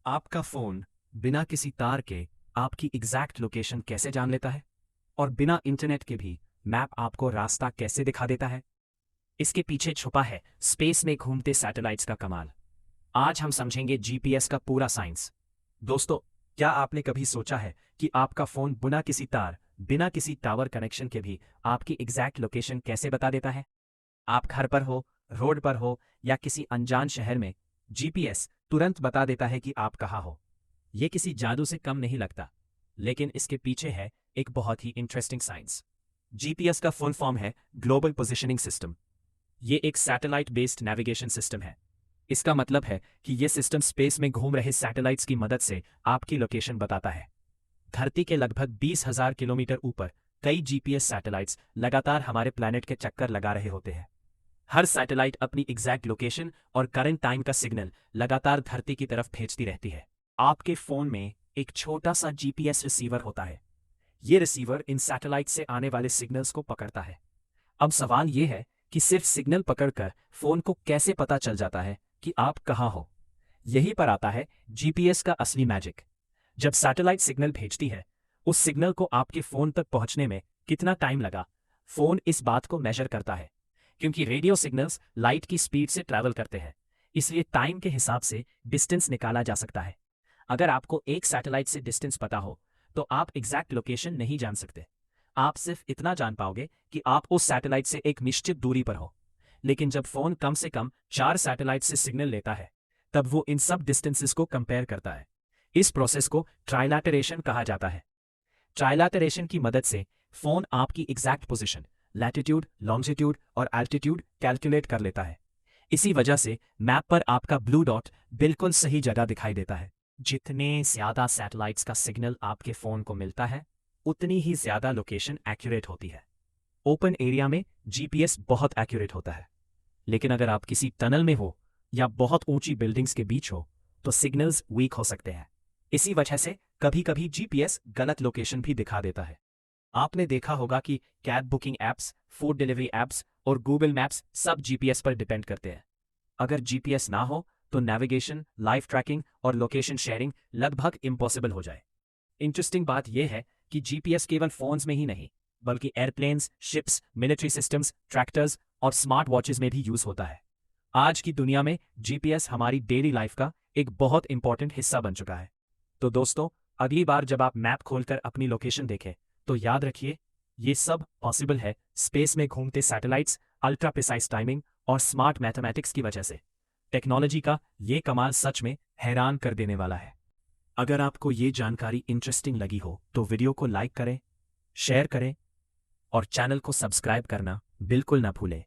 आपका फोन बिना किसी तार के आपकी एग्जैक्ट लोकेशन कैसे जान लेता है? और बिना इंटरनेट के भी मैप आपको रास्ता कैसे दिखा देता है? इसके पीछे छुपा है स्पेस में घूमते सैटेलाइट्स का कमाल। आज हम समझेंगे जीपीएस का पूरा साइंस। दोस्तों, क्या आपने कभी सोचा है कि आपका फोन बिना किसी तार, बिना किसी टावर कनेक्शन के भी आपकी एग्जैक्ट लोकेशन कैसे बता देता है? आप घर पर हो, रोड पर हो या किसी अनजान शहर में, जीपीएस तुरंत बता देता है कि आप कहाँ हो। ये किसी जादू से कम नहीं लगता, लेकिन इसके पीछे है एक बहुत ही इंटरेस्टिंग साइंस। जीपीएस का फुल फॉर्म है ग्लोबल पोजिशनिंग सिस्टम। ये एक सैटेलाइट बेस्ड नेविगेशन सिस्टम है। इसका मतलब है कि ये सिस्टम स्पेस में घूम रहे सैटेलाइट्स की मदद से आपकी लोकेशन बताता है। धरती के लगभग 20,000 किलोमीटर ऊपर कई जीपीएस सैटेलाइट्स लगातार हमारे प्लैनेट के चक्कर लगा रहे होते हैं। हर सैटेलाइट अपनी एग्जैक्ट लोकेशन और करंट टाइम का सिग्नल लगातार धरती की तरफ भेजती रहती है। आपके फोन में एक छोटा सा जीपीएस रिसीवर होता है। ये रिसीवर इन सैटेलाइट से आने वाले सिग्नल्स को पकड़ता है। अब सवाल ये है कि सिर्फ सिग्नल पकड़कर फोन को कैसे पता चल जाता है कि आप कहाँ हो? यहीं पर आता है जीपीएस का असली मैजिक। जब सैटेलाइट सिग्नल भेजती है, उस सिग्नल को आपके फोन तक पहुंचने में कितना टाइम लगा, फोन इस बात को मेजर करता है। क्योंकि रेडियो सिग्नल्स लाइट की स्पीड से ट्रैवल करते हैं, इसलिए टाइम के हिसाब से डिस्टेंस निकाला जा सकता है। अगर आपको एक सैटेलाइट से डिस्टेंस पता हो, तो आप एग्जैक्ट लोकेशन नहीं जान सकते। आप सिर्फ इतना जान पाओगे कि आप उस सैटेलाइट से एक निश्चित दूरी पर हो। लेकिन जब फोन कम से कम 4 सैटेलाइट से सिग्नल लेता है, तब वो इन सब डिस्टेंसेस को कंपेयर करता है। इस प्रोसेस को ट्राइलैटरेशन कहा जाता है। ट्राइलैटरेशन की मदद से फोन आपकी एग्जैक्ट पोजीशन, लैटिट्यूड, लॉन्जिट्यूड और एल्टीट्यूड कैलकुलेट कर लेता है। इसी वजह से मैप पर आपका ब्लू डॉट बिल्कुल सही जगह दिखाई देता है। जितने ज्यादा सैटेलाइट्स का सिग्नल आपके फोन को मिलता है, उतनी ही ज्यादा लोकेशन एक्यूरेट होती है। ओपन एरिया में जीपीएस बहुत एक्यूरेट होता है, लेकिन अगर आप किसी टनल में हो या बहुत ऊंची बिल्डिंग्स के बीच हो, तो सिग्नल्स वीक हो सकते हैं। इसी वजह से कभी कभी जीपीएस गलत लोकेशन भी दिखा देता है। आपने देखा होगा कि cab booking apps, food delivery apps और गूगल मैप्स सब जीपीएस पर डिपेंड करते हैं। अगर जीपीएस ना हो तो नेविगेशन, लाइव ट्रैकिंग और लोकेशन शेयरिंग लगभग इम्पॉसिबल हो जाए। इंटरेस्टिंग बात यह है कि जीपीएस केवल फोन्स में ही नहीं, बल्कि airplanes, ships, military systems, tractors और स्मार्ट वॉचेस में भी यूज होता है। आज की दुनिया में जीपीएस हमारी डेली लाइफ का एक बहुत इंपॉर्टेंट हिस्सा बन चुका है। तो दोस्तों, अगली बार जब आप मैप खोलकर अपनी लोकेशन देखें, तो याद रखिए, ये सब पॉसिबल है स्पेस में घूमते सैटेलाइट्स, अल्ट्रा प्रिसाइज टाइमिंग और स्मार्ट मैथमेटिक्स की वजह से। टेक्नोलॉजी का ये कमाल सच में हैरान कर देने वाला है। अगर आपको ये जानकारी इंटरेस्टिंग लगी हो, तो वीडियो को लाइक करें, शेयर करें और चैनल को सब्सक्राइब करना बिल्कुल ना भूलें।